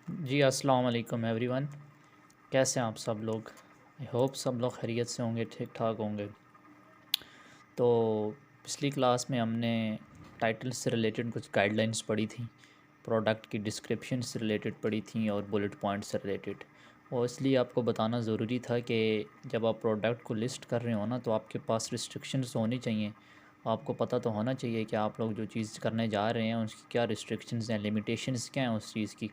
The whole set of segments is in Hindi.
जी अस्सलाम वालेकुम एवरीवन। कैसे हैं आप सब लोग? आई होप सब लोग खैरियत से होंगे, ठीक ठाक होंगे। तो पिछली क्लास में हमने टाइटल से रिलेटेड कुछ गाइडलाइंस पढ़ी थी, प्रोडक्ट की डिस्क्रिप्शन से रिलेटेड पढ़ी थी और बुलेट पॉइंट से रिलेटेड। और इसलिए आपको बताना ज़रूरी था कि जब आप प्रोडक्ट को लिस्ट कर रहे हो ना, तो आपके पास रिस्ट्रिक्शंस होनी चाहिए। आपको पता तो होना चाहिए कि आप लोग जो चीज़ करने जा रहे हैं उसकी क्या रिस्ट्रिक्शंस हैं, लिमिटेशंस क्या हैं उस चीज़ की।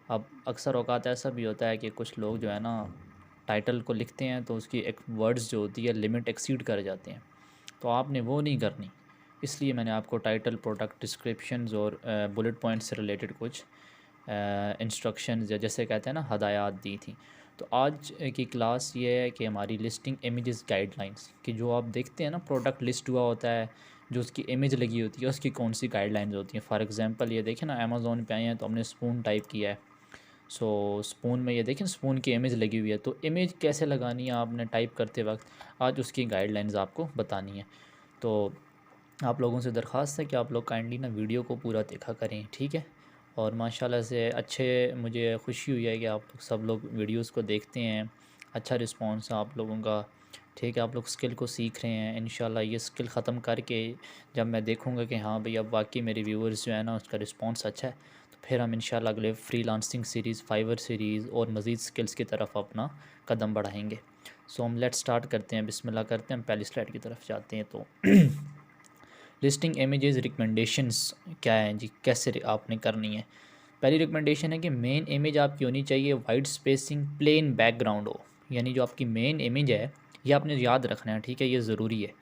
अब अक्सर औक़ात ऐसा भी होता है कि कुछ लोग जो है ना, टाइटल को लिखते हैं तो उसकी एक वर्ड्स जो होती है लिमिट एक्सीड कर जाते हैं, तो आपने वो नहीं करनी। इसलिए मैंने आपको टाइटल, प्रोडक्ट डिस्क्रिप्शंस और बुलेट पॉइंट से रिलेटेड कुछ इंस्ट्रक्शंस या जैसे कहते हैं ना हदायत दी थी। तो आज की क्लास ये है कि हमारी लिस्टिंग इमेजेस गाइडलाइंस कि जो आप देखते हैं ना, प्रोडक्ट लिस्ट हुआ होता है, जो उसकी इमेज लगी होती है उसकी कौन सी गाइडलाइंस होती हैं। फॉर एग्जांपल ये देखें ना, अमेज़ॉन पे आए हैं तो हमने स्पून टाइप किया है। सो स्पून में ये देखें, स्पून की इमेज लगी हुई है, तो इमेज कैसे लगानी है आपने टाइप करते वक्त, आज उसकी गाइडलाइंस आपको बतानी है। तो आप लोगों से दरख्वास्त है कि आप लोग काइंडली ना वीडियो को पूरा देखा करें, ठीक है। और माशाल्लाह से अच्छे, मुझे खुशी हुई है कि आप सब लोग वीडियोस को देखते हैं, अच्छा रिस्पांस है आप लोगों का, ठीक है। आप लोग स्किल को सीख रहे हैं, इंशाल्लाह ये स्किल ख़त्म करके जब मैं देखूंगा कि हाँ भाई अब वाकई मेरे व्यूअर्स जो है ना उसका रिस्पांस अच्छा है, तो फिर हम इंशाल्लाह अगले फ्रीलांसिंग सीरीज़, फाइवर सीरीज़ और मज़ीद स्किल्स की तरफ अपना कदम बढ़ाएंगे। सो हम लेट स्टार्ट करते हैं, बिस्मिल्लाह करते हैं, हम पहली स्लाइड की तरफ जाते हैं। तो लिस्टिंग इमेजेस रिकमेंडेशंस क्या है जी, कैसे आपने करनी है। पहली रिकमेंडेशन है कि मेन इमेज आपकी होनी चाहिए वाइट स्पेसिंग प्लेन बैकग्राउंड हो, यानी जो आपकी मेन इमेज है ये आपने याद रखना है, ठीक है। ये ज़रूरी है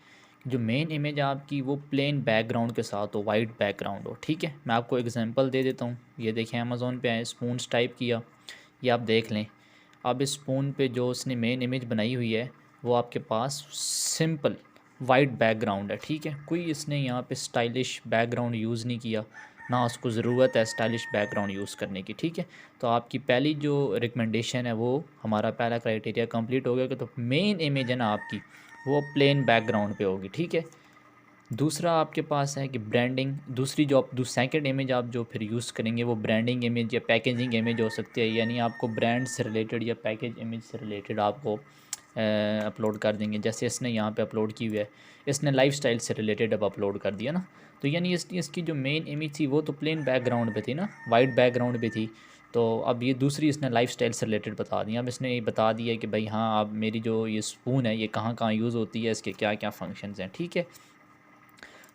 जो मेन इमेज है आपकी वो प्लेन बैकग्राउंड के साथ हो, वाइट बैकग्राउंड हो, ठीक है। मैं आपको एग्जांपल दे देता हूँ। ये देखें, अमेज़ॉन पे आए, स्पून्स टाइप किया, ये आप देख लें। अब इस स्पून पे जो उसने मेन इमेज बनाई हुई है वो आपके पास सिंपल वाइट बैकग्राउंड है, ठीक है। कोई इसने यहाँ पे स्टाइलिश बैकग्राउंड यूज़ नहीं किया, ना उसको ज़रूरत है स्टाइलिश बैकग्राउंड यूज़ करने की, ठीक है। तो आपकी पहली जो रिकमेंडेशन है, वो हमारा पहला क्राइटेरिया कंप्लीट हो गया कि तो मेन इमेज है ना आपकी वो प्लेन बैकग्राउंड पे होगी, ठीक है। दूसरा आपके पास है कि ब्रांडिंग, दूसरी जो आप सेकंड इमेज आप जो फिर यूज़ करेंगे वो ब्रांडिंग इमेज या पैकेजिंग इमेज हो सकती है, यानी आपको ब्रांड से रिलेटेड या पैकेज इमेज से रिलेटेड आपको अपलोड कर देंगे। जैसे इसने यहाँ पे अपलोड की हुई है, इसने लाइफस्टाइल से रिलेटेड अब अपलोड कर दिया ना, तो यानी इसकी जो मेन इमेज थी वो तो प्लेन बैकग्राउंड पे थी ना, वाइट बैकग्राउंड पे थी। तो अब ये दूसरी इसने लाइफस्टाइल से रिलेटेड बता दिया। अब इसने ये बता दिया कि भाई हाँ, अब मेरी जो ये स्पून है ये कहाँ कहाँ यूज़ होती है, इसके क्या क्या फंक्शंस हैं, ठीक है।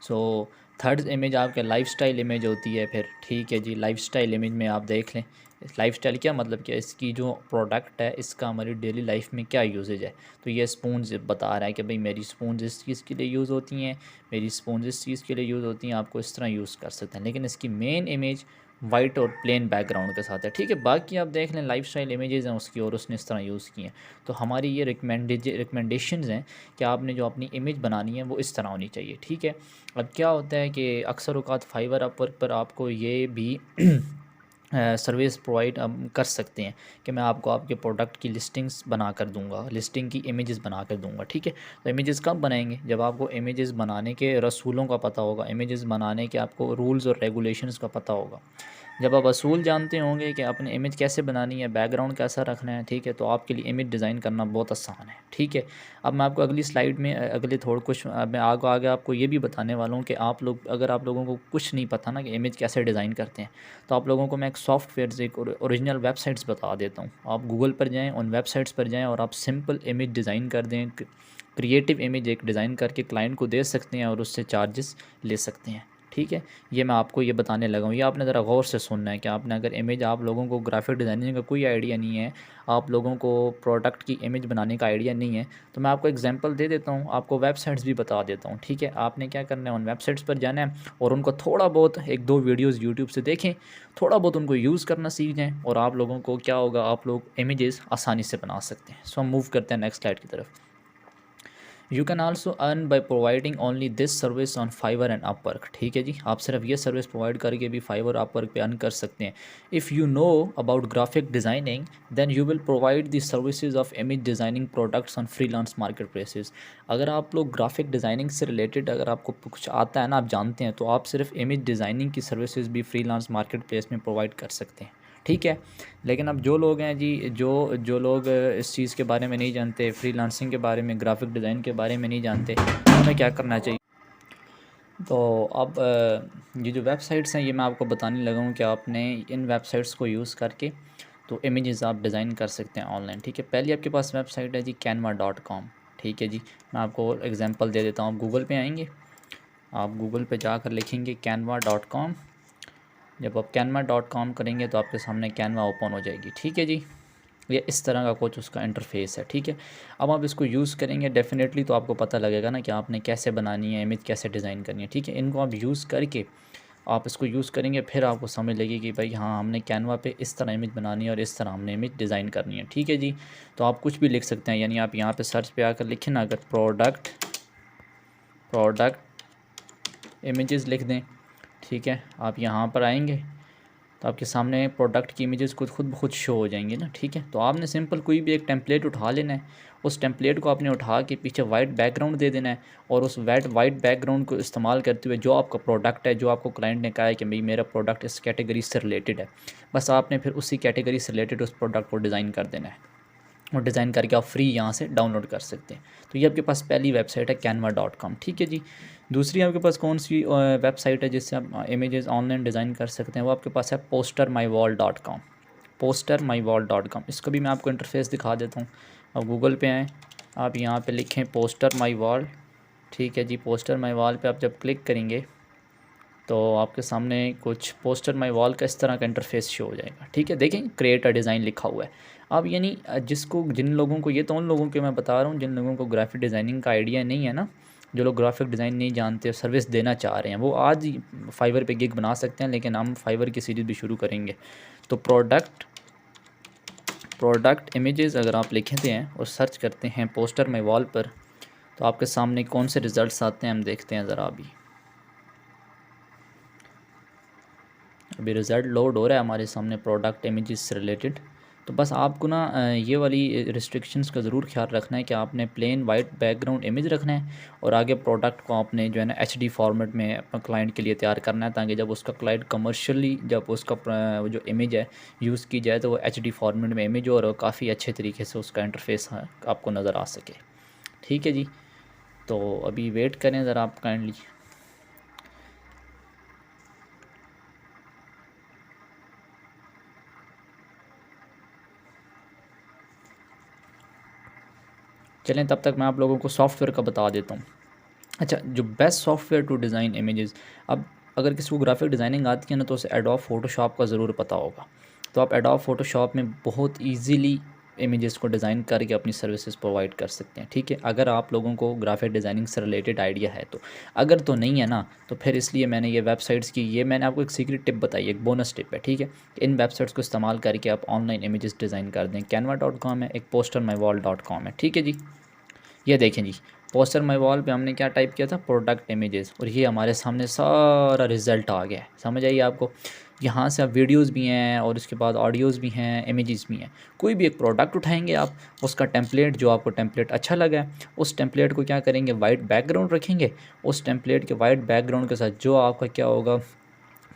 सो थर्ड इमेज आपके लाइफस्टाइल इमेज होती है फिर, ठीक है जी। लाइफस्टाइल इमेज में आप देख लें, लाइफस्टाइल क्या मतलब, क्या इसकी जो प्रोडक्ट है इसका हमारी डेली लाइफ में क्या यूजेज है। तो ये स्पून्स बता रहा है कि भाई मेरी स्पून्स इस चीज़ के लिए यूज़ होती हैं, मेरी स्पून्स इस चीज़ के लिए यूज़ होती हैं, आपको इस तरह यूज़ कर सकते हैं। लेकिन इसकी मेन इमेज वाइट और प्लेन बैकग्राउंड के साथ है, ठीक है। बाकी आप देख लें लाइफस्टाइल इमेजेस हैं उसकी और उसने इस तरह यूज़ की हैं। तो हमारी ये रिकमेंडेशंस हैं कि आपने जो अपनी इमेज बनानी है वो इस तरह होनी चाहिए, ठीक है। अब क्या होता है कि अक्सर औक़ात फाइवर अपवर्क पर आपको ये भी सर्विस प्रोवाइड कर सकते हैं कि मैं आपको आपके प्रोडक्ट की लिस्टिंग्स बना कर दूंगा, लिस्टिंग की इमेजेस बना कर दूंगा, ठीक है। तो इमेजेस कब बनाएंगे, जब आपको इमेजेस बनाने के रसूलों का पता होगा, इमेजेस बनाने के आपको रूल्स और रेगुलेशंस का पता होगा। जब आप असूल जानते होंगे कि आपने इमेज कैसे बनानी है, बैकग्राउंड कैसा रखना है, ठीक है, तो आपके लिए इमेज डिज़ाइन करना बहुत आसान है, ठीक है। अब मैं आपको अगली स्लाइड में अगले थोड़ा कुछ मैं आगे आगे आपको ये भी बताने वाला हूँ कि आप लोग, अगर आप लोगों को कुछ नहीं पता ना कि इमेज कैसे डिज़ाइन करते हैं, तो आप लोगों को मैं एक सॉफ्टवेयर से एक ओरिजिनल वेबसाइट्स बता देता हूँ। आप गूगल पर जाएँ, उन वेबसाइट्स पर जाएँ और आप सिंपल इमेज डिज़ाइन कर दें, क्रिएटिव इमेज एक डिज़ाइन करके क्लाइंट को दे सकते हैं और उससे चार्जेस ले सकते हैं, ठीक है। ये मैं आपको ये बताने लगा हूँ, ये आपने ज़रा गौर से सुनना है कि आपने अगर इमेज, आप लोगों को ग्राफिक डिज़ाइनिंग का कोई आइडिया नहीं है, आप लोगों को प्रोडक्ट की इमेज बनाने का आइडिया नहीं है, तो मैं आपको एग्जांपल दे देता हूँ, आपको वेबसाइट्स भी बता देता हूँ, ठीक है। आपने क्या करना है, उन वेबसाइट्स पर जाना है और उनको थोड़ा बहुत एक दो वीडियोज़ यूट्यूब से देखें, थोड़ा बहुत उनको यूज़ करना सीख जाएँ और आप लोगों को क्या होगा, आप लोग इमेजेस आसानी से बना सकते हैं। सो हम मूव करते हैं नेक्स्ट स्लाइड की तरफ। You can also earn by providing only this service on Fiverr and Upwork, ठीक है जी। आप सिर्फ ये सर्विस प्रोवाइड करके भी फाइवर अपवर्क पे अर्न कर सकते हैं। If you know about graphic designing then you will provide the services of image designing products on freelance market places. अगर आप लोग ग्राफिक डिज़ाइनिंग से रिलेटेड अगर आपको कुछ आता है ना, आप जानते हैं, तो आप सिर्फ इमेज डिज़ाइनिंग की सर्विसेज भी फ्रीलांस मार्केट प्लेस में प्रोवाइड कर सकते हैं, ठीक है। लेकिन अब जो लोग हैं जी, जो जो लोग इस चीज़ के बारे में नहीं जानते, फ्रीलांसिंग के बारे में, ग्राफिक डिज़ाइन के बारे में नहीं जानते, उन्हें क्या करना चाहिए? तो अब ये जो वेबसाइट्स हैं ये मैं आपको बताने लगा हूँ कि आपने इन वेबसाइट्स को यूज़ करके तो इमेजेस आप डिज़ाइन कर सकते हैं ऑनलाइन। ठीक है, पहले आपके पास वेबसाइट है जी canva.com। ठीक है जी, मैं आपको एग्जांपल दे देता हूँ। आप गूगल पे आएंगे, आप गूगल पे जाकर लिखेंगे canva.com। जब आप canva.com करेंगे तो आपके सामने कैनवा ओपन हो जाएगी। ठीक है जी, ये इस तरह का कुछ उसका इंटरफेस है। ठीक है, अब आप इसको यूज़ करेंगे डेफिनेटली तो आपको पता लगेगा ना कि आपने कैसे बनानी है, इमेज कैसे डिज़ाइन करनी है। ठीक है, इनको आप यूज़ करके आप इसको यूज़ करेंगे, फिर आपको समझ लगेगी कि भाई हाँ, हमने कैनवा पे इस तरह इमेज बनानी है और इस तरह हमने इमेज डिज़ाइन करनी है। ठीक है जी, तो आप कुछ भी लिख सकते हैं, यानी आप यहाँ पे सर्च पे आकर लिखें ना, अगर प्रोडक्ट इमेजेस लिख दें, ठीक है, आप यहाँ पर आएंगे तो आपके सामने प्रोडक्ट की इमेजेस खुद ब खुद शो हो जाएंगी ना। ठीक है, तो आपने सिंपल कोई भी एक टेम्पलेट उठा लेना है, उस टेम्पलेट को आपने उठा के पीछे वाइट बैकग्राउंड दे देना है, और उस वाइट बैकग्राउंड को इस्तेमाल करते हुए जो आपका प्रोडक्ट है, जो आपको क्लाइंट ने कहा है कि भाई मेरा प्रोडक्ट इस कैटेगरी से रिलेटेड है, बस आपने फिर उसी कैटेगरी से रिलेटेड उस प्रोडक्ट को डिज़ाइन कर देना है, और डिज़ाइन करके आप फ्री यहाँ से डाउनलोड कर सकते हैं। तो ये आपके पास पहली वेबसाइट है canva.com। ठीक है जी, दूसरी आपके पास कौन सी वेबसाइट है जिससे आप इमेजेस ऑनलाइन डिज़ाइन कर सकते हैं? वो आपके पास है postermywall.com। postermywall.com, इसको भी मैं आपको इंटरफेस दिखा देता हूँ। आप गूगल पे आएँ, आप यहाँ पे लिखें पोस्टर माई वॉल। ठीक है जी, पोस्टर माई वॉल पे आप जब क्लिक करेंगे तो आपके सामने कुछ पोस्टर माई वॉल का इस तरह का इंटरफेस शो हो जाएगा। ठीक है, देखें क्रिएट अ डिज़ाइन लिखा हुआ है। अब यानी जिन लोगों को, ये तो उन लोगों के मैं बता रहा हूँ जिन लोगों को ग्राफिक डिज़ाइनिंग का आइडिया नहीं है ना, जो लोग ग्राफिक डिज़ाइन नहीं जानते, सर्विस देना चाह रहे हैं, वो आज ही फाइवर पे गिग बना सकते हैं, लेकिन हम फाइवर की सीरीज़ भी शुरू करेंगे। तो प्रोडक्ट इमेजेस अगर आप लिखते हैं और सर्च करते हैं पोस्टर माई वॉल पर, तो आपके सामने कौन से रिज़ल्ट आते हैं हम देखते हैं ज़रा। अभी रिज़ल्ट लोड हो रहा है हमारे सामने प्रोडक्ट इमेजेस से रिलेटेड। तो बस आपको ना ये वाली रिस्ट्रिक्शंस का ज़रूर ख्याल रखना है कि आपने प्लेन वाइट बैकग्राउंड इमेज रखना है, और आगे प्रोडक्ट को आपने जो है ना एचडी फॉर्मेट में अपना क्लाइंट के लिए तैयार करना है, ताकि जब उसका क्लाइंट कमर्शियली जब उसका जो इमेज है यूज़ की जाए तो वो एचडी फॉर्मेट में इमेज हो और काफ़ी अच्छे तरीके से उसका इंटरफेस आपको नज़र आ सके। ठीक है जी, तो अभी वेट करें ज़रा आप काइंडली। चलें, तब तक मैं आप लोगों को सॉफ्टवेयर का बता देता हूँ। अच्छा, जो best software to design images, अब अगर किसी को ग्राफिक डिज़ाइनिंग आती है ना तो उसे एडोब फोटोशॉप का ज़रूर पता होगा। तो आप एडोब फोटोशॉप में बहुत इजीली इमेजेस को डिज़ाइन करके अपनी सर्विसेज प्रोवाइड कर सकते हैं। ठीक है, अगर आप लोगों को ग्राफिक डिज़ाइनिंग से रिलेटेड आइडिया है तो। अगर तो नहीं है ना, तो फिर इसलिए मैंने ये वेबसाइट्स की, ये मैंने आपको एक सीक्रेट टिप बताई, एक बोनस टिप है। ठीक है, इन वेबसाइट्स को इस्तेमाल करके आप ऑनलाइन इमेजेस डिज़ाइन कर दें। canva.com है, एक postermywall.com है। ठीक है जी, ये देखें जी, पोस्टर माई वॉल पे हमने क्या टाइप किया था, प्रोडक्ट इमेजेस, और ये हमारे सामने सारा रिज़ल्ट आ गया है। समझ आइए आपको, यहाँ से आप वीडियोस भी हैं और उसके बाद ऑडियोज़ भी हैं, इमेजेस भी हैं। कोई भी एक प्रोडक्ट उठाएंगे आप, उसका टेम्पलेट, जो आपको टेम्पलेट अच्छा लगा है, उस टेम्पलेट को क्या करेंगे, वाइट बैकग्राउंड रखेंगे। उस टेम्पलेट के वाइट बैकग्राउंड के साथ जो आपका क्या होगा,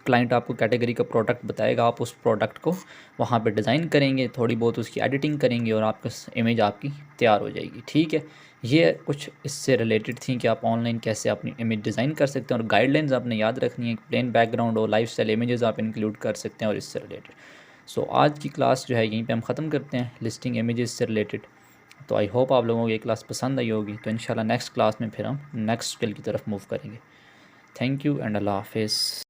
क्लाइंट आपको कैटेगरी का प्रोडक्ट बताएगा, आप उस प्रोडक्ट को वहाँ पे डिज़ाइन करेंगे, थोड़ी बहुत उसकी एडिटिंग करेंगे और आपका इमेज आपकी तैयार हो जाएगी। ठीक है, ये कुछ इससे रिलेटेड थी कि आप ऑनलाइन कैसे अपनी इमेज डिज़ाइन कर सकते हैं, और गाइडलाइंस आपने याद रखनी है, प्लेन बैकग्राउंड और लाइफ स्टाइल इमेजेस आप इंक्लूड कर सकते हैं और इससे रिलेटेड। सो आज की क्लास जो है यहीं पे हम ख़त्म करते हैं, लिस्टिंग इमेजेस से रिलेटेड। तो आई होप आप लोगों को ये क्लास पसंद आई होगी। तो इंशाल्लाह नेक्स्ट क्लास में फिर हम नेक्स्ट स्किल की तरफ मूव करेंगे। थैंक यू एंड अल्लाह हाफिज़।